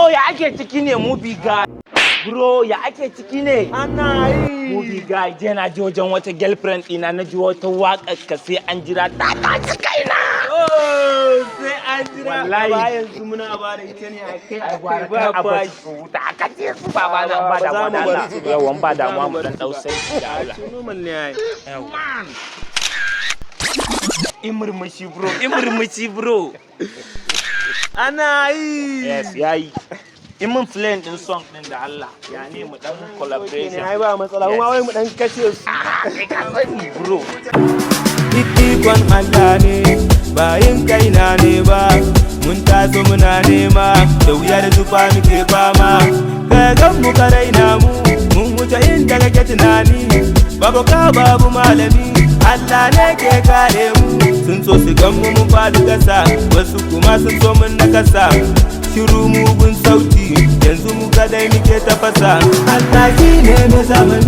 Bro ya ake ciki ne movie guy. Bro ya ake ciki ne? Ana yi. Movie guy je na ji wajen wata girlfriend ɗina na ji wata waƙar ka sai an jira ta tashi kaina. Oh sai an jira. Wallahi. Ba yanzu muna ba da ita ne a kai. Ba ba ta aka ce su baba na ba da wadala. Yawan ba damuwa mu dan dausai da Allah. Normal ne ai. Imurmushi bro, imurmushi bro. Ana yi. Yes, yayi. In mun playing din song din da Allah, ya ne mu dan collaboration. Ai ba matsala, kuma wai mu dan kashe su. Kai ka sani bro. Ikon Allah ne, bayin kaina ne ba. Mun taso muna nema, da wuya da zufa muke fama. Kagan mu ka raina mu, mun wuce inda kake tunani. Babu ka babu malami, Allah ne ke kare mu. Sun so su gan mu mun faɗi ƙasa, wasu kuma sun so mun nakasa. Shiru mugun sauti, yanzu mu kadai muke tafasa. Allah shi ne mai zamani.